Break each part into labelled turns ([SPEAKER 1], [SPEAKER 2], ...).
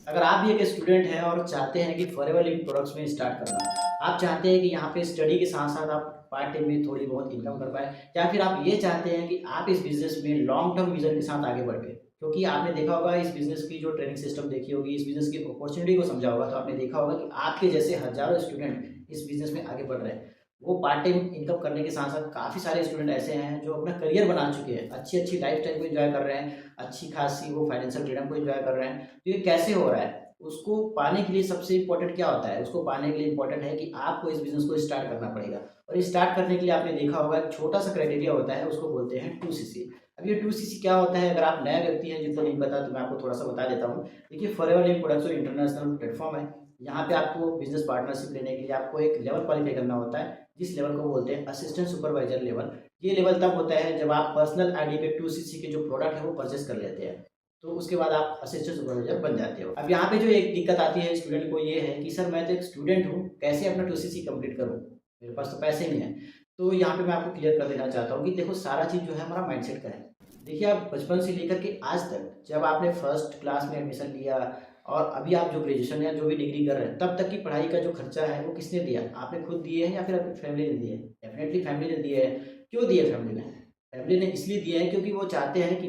[SPEAKER 1] अगर आप भी एक स्टूडेंट हैं और चाहते हैं कि फॉरेवर लिविंग प्रोडक्ट्स में स्टार्ट करना, आप चाहते हैं कि यहाँ पे स्टडी के साथ-साथ आप पार्ट टाइम में थोड़ी बहुत इनकम कर पाएँ, या फिर आप ये चाहते हैं कि आप इस बिज़नेस में लॉन्ग टर्म विज़न के साथ आगे बढ़ें। क्योंकि आपने देखा होगा इस बिज़नेस की जो ट्रेनिंग सिस्टम देखी होगी, इस बिज़नेस की अपॉर्च्युनिटी को समझा होगा, तो आपने देखा होगा कि आपके जैसे हज़ारों स्टूडेंट इस बिज़नेस में आगे बढ़ रहे हैं। वो पार्ट टाइम इनकम करने के साथ-साथ काफ़ी सारे स्टूडेंट ऐसे हैं जो अपना करियर बना चुके हैं, अच्छी-अच्छी लाइफ़स्टाइल को एन्जॉय कर रहे हैं, अच्छी-खासी वो फाइनेंशियल फ्रीडम को एन्जॉय कर रहे हैं। तो ये कैसे हो रहा है? उसको पाने के लिए सबसे इम्पोर्टेंट क्या होता है? उसको पाने के लिए इम्पोर्टेंट है कि आपको इस बिज़नेस को स्टार्ट करना पड़ेगा, और स्टार्ट करने के लिए आपने देखा होगा एक छोटा-सा क्राइटेरिया होता है, उसको बोलते हैं 2सीसी। अब ये 2सीसी क्या होता है? अगर आप नया व्यक्ति हैं जिनको नहीं पता, तो मैं आपको थोड़ा-सा बता देता हूँ। देखिए, फॉरएवर लिविंग प्रोडक्ट्स और इंटरनेशनल प्लेटफ़ॉर्म है। यहाँ पे आपको बिज़नेस पार्टनरशिप लेने के लिए आपको एक लेवल क्वालीफाई करना होता है, जिस लेवल को बोलते हैं असिस्टेंट सुपरवाइज़र लेवल। ये लेवल तब होता है जब आप पर्सनल आईडी पे 2सीसी के जो प्रोडक्ट है वो परचेज़ कर लेते हैं। तो उसके बाद आप असिस्टेंट सुपरवाइज़र बन जाते हो। अब यहाँ पे जो एक दिक्कत आती है स्टूडेंट को, ये है कि सर मैं तो एक स्टूडेंट हूँ, कैसे अपना 2सीसी कंप्लीट करूँ? मेरे पास तो पैसे नहीं हैं। तो यहाँ पे मैं आपको क्लियर कर देना चाहता हूँ कि देखो, सारा चीज़ जो है हमारा माइंडसेट का है। देखिए, आप बचपन से लेकर के आज तक जब आपने फर्स्ट क्लास में एडमिशन लिया और अभी आप जो ग्रेजुएशन या जो भी डिग्री कर रहे हैं, तब तक की पढ़ाई का जो खर्चा है वो किसने दिया? आपने खुद दिए हैं या फिर आपकी फैमिली ने दिए हैं? डेफ़िनेटली फैमिली ने दिए हैं। क्यों दिए फैमिली ने? फैमिली ने इसलिए दिए हैं क्योंकि वो चाहते हैं कि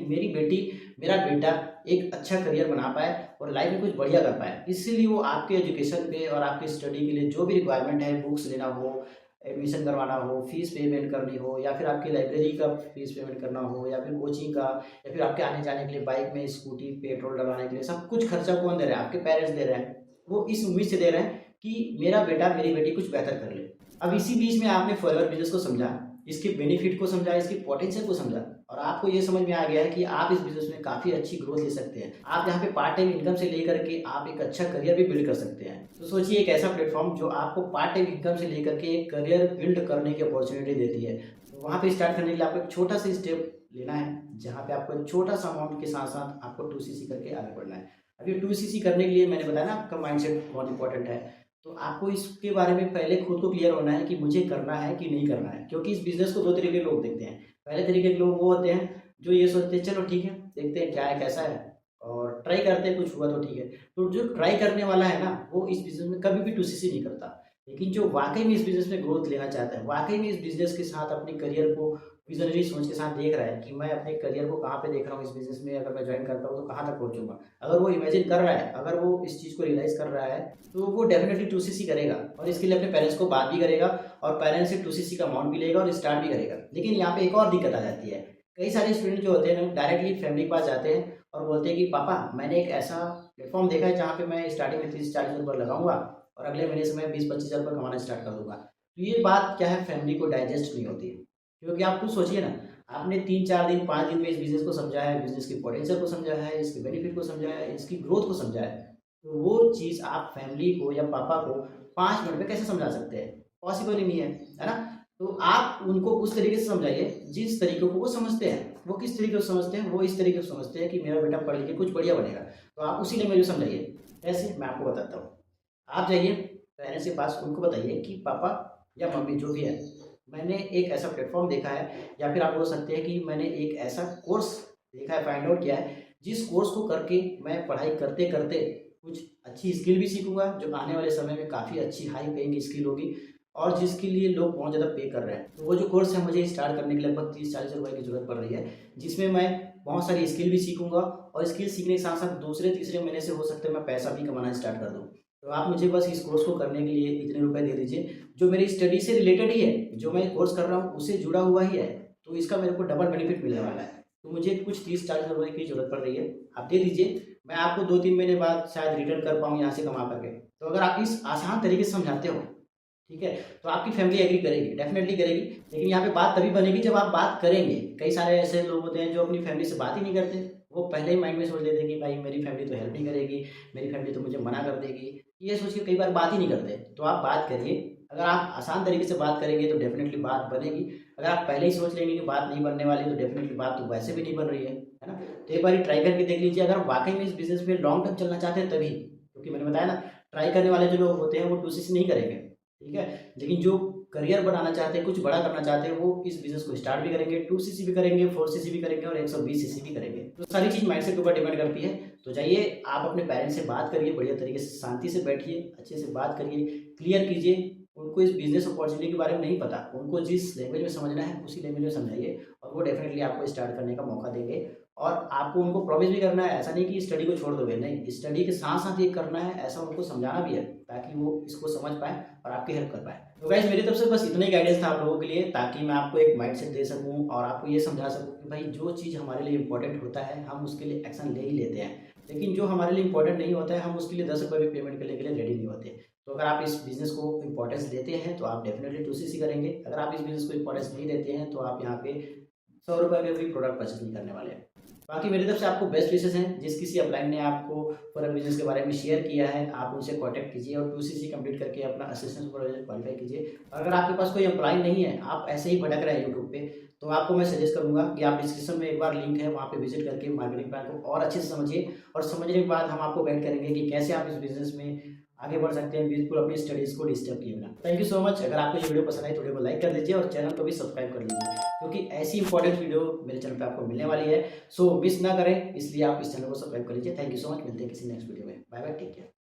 [SPEAKER 1] मेरा बेटा एक अच्छा करियर बना पाए और लाइफ में कुछ बढ़िया कर पाए। इसीलिए वो आपके एजुकेशन पे और आपकी स्टडी के लिए जो भी रिक्वायरमेंट है, बुक्स लेना हो, एडमिशन करवाना हो, फीस पेमेंट करनी हो, या फिर आपकी लाइब्रेरी का फीस पेमेंट करना हो, या फिर कोचिंग का, या फिर आपके आने-जाने के लिए बाइक में स्कूटी पेट्रोल डलवाने के लिए, सब कुछ खर्चा कौन दे रहा है? आपके पेरेंट्स दे रहे हैं। वो इस उम्मीद से दे रहे हैं कि मेरा बेटा, मेरी बेटी कुछ बेहतर कर ले। अब इसी बीच में आपने फॉरएवर बिज़नेस को समझा, इसके बेनिफिट को समझा, इसकी पोटेंशियल को समझा, और आपको ये समझ में आ गया है कि आप इस बिज़नेस में काफ़ी अच्छी ग्रोथ ले सकते हैं। आप यहाँ पे पार्ट टाइम इनकम से लेकर के आप एक अच्छा करियर भी बिल्ड कर सकते हैं। तो सोचिए, एक ऐसा प्लेटफ़ॉर्म जो आपको पार्ट टाइम इनकम से लेकर के एक करियर बिल्ड करने की अपॉर्च्युनिटी देती है। तो वहाँ पे स्टार्ट करने के लिए आपको एक छोटा-सा स्टेप लेना है, जहाँ पे आपको एक छोटा-सा अमाउंट के साथ-साथ आपको 2सीसी करके आगे बढ़ना है। अब ये 2सीसी करने के लिए मैंने बताया ना, आपका माइंडसेट बहुत इंपॉर्टेंट है। तो आपको इसके बारे में पहले खुद को क्लियर होना है कि मुझे करना है कि नहीं करना है। क्योंकि इस बिज़नेस को 2 तरीके के लोग देखते हैं। पहले तरीके के लोग वो होते हैं जो ये सोचते हैं चलो ठीक है, देखते हैं क्या है, कैसा है, और ट्राई करते हैं, कुछ हुआ तो ठीक है। तो जो ट्राई करने वाला है ना, वो इस बिज़नेस में कभी भी 2सीसी नहीं करता। लेकिन जो वाक़ई में इस बिज़नेस में ग्रोथ लेना चाहता है, वाक़ई में इस बिज़नेस के साथ अपने करियर को विज़नरी सोच के साथ देख रहा है कि मैं अपने करियर को कहाँ पे देख रहा हूँ इस बिज़नेस में, अगर मैं जॉइन करता हूँ तो कहाँ तक पहुँचूँगा। अगर वो इमेजिन कर रहा है, अगर वो इस चीज़ को रियलाइज़ कर रहा है, तो वो डेफ़िनिटली 2सीसी करेगा, और इसके लिए अपने पेरेंट्स को बात भी करेगा, और पेरेंट्स से 2सीसी का अमाउंट भी लेगा और स्टार्ट भी करेगा। लेकिन यहाँ पे एक और दिक्कत आ जाती है। कई सारे स्टूडेंट जो होते हैं ना, डायरेक्टली फैमिली के पास जाते हैं और बोलते हैं कि पापा, मैंने एक ऐसा प्लेटफ़ॉर्म देखा है जहाँ पे मैं स्टार्टिंग में 30-40 रुपए लगाऊँगा और अगले महीने से मैं 20-25 हज़ार रुपए कमाना स्टार्ट कर दूँगा। तो ये बात क्या है, फैमिली को डाइजेस्ट नहीं होती है। क्योंकि आप खुद सोचिए ना, आपने 3-4 दिन, 5 दिन में इस बिज़नेस को समझा है, बिज़नेस की पोटेंशियल को समझा है, इसके बेनिफिट को समझा है, इसकी ग्रोथ को समझा है। तो वो चीज़ आप फैमिली को या पापा को 5 मिनट में कैसे समझा सकते हैं? पॉसिबल ही नहीं है ना? तो आप उनको उस तरीके से समझाइए जिस तरीके को वो समझते हैं। वो किस तरीके से समझते हैं? वो इस तरीके से समझते हैं कि मेरा बेटा पढ़ लिख के कुछ बढ़िया बनेगा। तो आप उसी लैंग्वेज में समझाइए। कैसे? मैं आपको बताता हूँ। आप जाइए पेरेंट्स के पास, उनको बताइए कि पापा या मम्मी जो भी है, मैंने एक ऐसा प्लेटफ़ॉर्म देखा है, या फिर आप बोल सकते हैं कि मैंने एक ऐसा कोर्स देखा है, फाइंड आउट किया है, जिस कोर्स को करके मैं पढ़ाई करते-करते कुछ अच्छी स्किल भी सीखूँगा, जो आने वाले समय में काफ़ी अच्छी हाई पेइंग स्किल होगी, और जिसके लिए लोग बहुत ज़्यादा पे कर रहे हैं। तो वो जो कोर्स है, मुझे स्टार्ट करने के लिए लगभग 30-40 रुपए की ज़रूरत पड़ रही है, जिसमें मैं बहुत सारी स्किल भी सीखूँगा, और स्किल सीखने के साथ-साथ दूसरे-तीसरे महीने से हो सकता है मैं पैसा भी कमाना स्टार्ट कर दूँ। तो आप मुझे बस इस कोर्स को करने के लिए इतने रुपए दे दीजिए, जो मेरी स्टडी से रिलेटेड ही है, जो मैं कोर्स कर रहा हूँ उससे जुड़ा हुआ ही है, तो इसका मेरे को डबल बेनिफिट मिलने वाला है। तो मुझे कुछ 30-40 रुपए की ज़रूरत पड़ रही है, आप दे दीजिए, मैं आपको 2-3 महीने बाद शायद रिटर्न कर पाऊँ यहाँ से कमा कर के। तो अगर आप इस आसान तरीके से समझाते हो, ठीक है, तो आपकी फैमिली एग्री करेगी, डेफ़िनेटली करेगी। लेकिन यहाँ पे बात तभी बनेगी जब आप बात करेंगे। कई सारे ऐसे लोग होते हैं जो अपनी फैमिली से बात ही नहीं करते। वो पहले ही माइंड में सोच लेते हैं कि भाई मेरी फैमिली तो हेल्प नहीं करेगी, मेरी फैमिली तो मुझे मना कर देगी। ये सोच के कई बार बात ही नहीं करते। तो आप बात करिए, अगर आप आसान तरीके से बात करेंगे तो डेफ़िनेटली बात बनेगी। अगर आप पहले ही सोच लेंगे कि बात नहीं बनने वाली, तो डेफ़िनेटली बात तो वैसे भी नहीं बन रही है ना? तो एक बारी ट्राई करके देख लीजिए, अगर वाक़ई में इस बिज़नेस में लॉन्ग टर्म चलना चाहते हैं तभी। क्योंकि मैंने बताया ना, ट्राई करने वाले जो लोग होते हैं वो 2 चीज़ नहीं करेंगे। ठीक है? लेकिन जो करियर बनाना चाहते हैं, कुछ बड़ा करना चाहते हैं, वो इस बिज़नेस को स्टार्ट भी करेंगे, 2 सीसी भी करेंगे, 4 सीसी भी करेंगे और 120 सीसी भी करेंगे। तो सारी चीज़ माइंडसेट के ऊपर डिपेंड करती है। तो जाइए आप अपने पेरेंट्स से बात करिए, बढ़िया तरीके से शांति से बैठिए, अच्छे से बात करिए, क्लियर कीजिए। उनको इस बिज़नेस अपॉर्च्युनिटी के बारे में नहीं पता, उनको जिस लैंग्वेज में समझना है उसी लैंग्वेज में समझाइए और वो डेफ़िनेटली आपको स्टार्ट करने का मौका देंगे। और आपको उनको प्रॉमिस भी करना है, ऐसा नहीं कि स्टडी को छोड़ दोगे, नहीं, स्टडी के साथ-साथ ये करना है, ऐसा उनको समझाना भी है, ताकि वो इसको समझ पाएँ और आपकी हेल्प कर पाएँ। तो गाइस मेरी तरफ से बस इतना ही गाइडेंस था आप लोगों के लिए, ताकि मैं आपको एक माइंडसेट दे सकूँ और आपको ये समझा सकूँ कि भाई जो चीज़ हमारे लिए इम्पोर्टेंट होता है, हम उसके लिए एक्शन ले ही लेते हैं। लेकिन जो हमारे लिए इम्पोर्टेंट नहीं होता है, हम उसके लिए ₹10 भी पेमेंट करने के लिए रेडी नहीं होते। तो अगर आप इस बिज़नेस को इम्पोर्टेंस देते हैं, तो आप डेफ़िनिटली 2 सीसी करेंगे। अगर आप इस बिज़नेस को इम्पोर्टेंस नहीं देते हैं, तो आप यहाँ पे ₹100 के भी प्रोडक्ट परचेज़ नहीं करने वाले हैं। बाकी मेरी तरफ से आपको बेस्ट विशेज़ हैं। जिस किसी अपलाइन ने आपको फॉरेन बिज़नेस के बारे में शेयर किया है, आप उनसे कॉन्टैक्ट कीजिए और 2 सीसी कंप्लीट करके अपना असिस्टेंट सुपरवाइज़र क्वालीफाई कीजिए। और अगर आपके पास कोई एम्प्लॉयी नहीं है, आप ऐसे ही भटक रहे हैं यूट्यूब पे, तो आपको मैं सजेस्ट करूँगा कि आप डिस्क्रिप्शन में एक बार लिंक है, वहाँ पे विज़िट करके मार्केटिंग प्लान को और अच्छे से समझिए और समझने के बाद हम आपको गाइड करेंगे कि कैसे आप इस बिज़नेस में आगे बढ़ सकते हैं, बिल्कुल अपनी स्टडीज़ को डिस्टर्ब किए बिना। Thank you so much. अगर आपको ये वीडियो पसंद आई तो वीडियो को लाइक कर दीजिए और चैनल को भी सब्सक्राइब कर लीजिए, क्योंकि ऐसी इंपॉर्टेंट वीडियो मेरे चैनल पे आपको मिलने वाली है। सो मिस ना करें, इसलिए आप इस चैनल को सब्सक्राइब कर लीजिए। Thank you so much. मिलते हैं किसी नेक्स्ट वीडियो में। Bye bye, take care.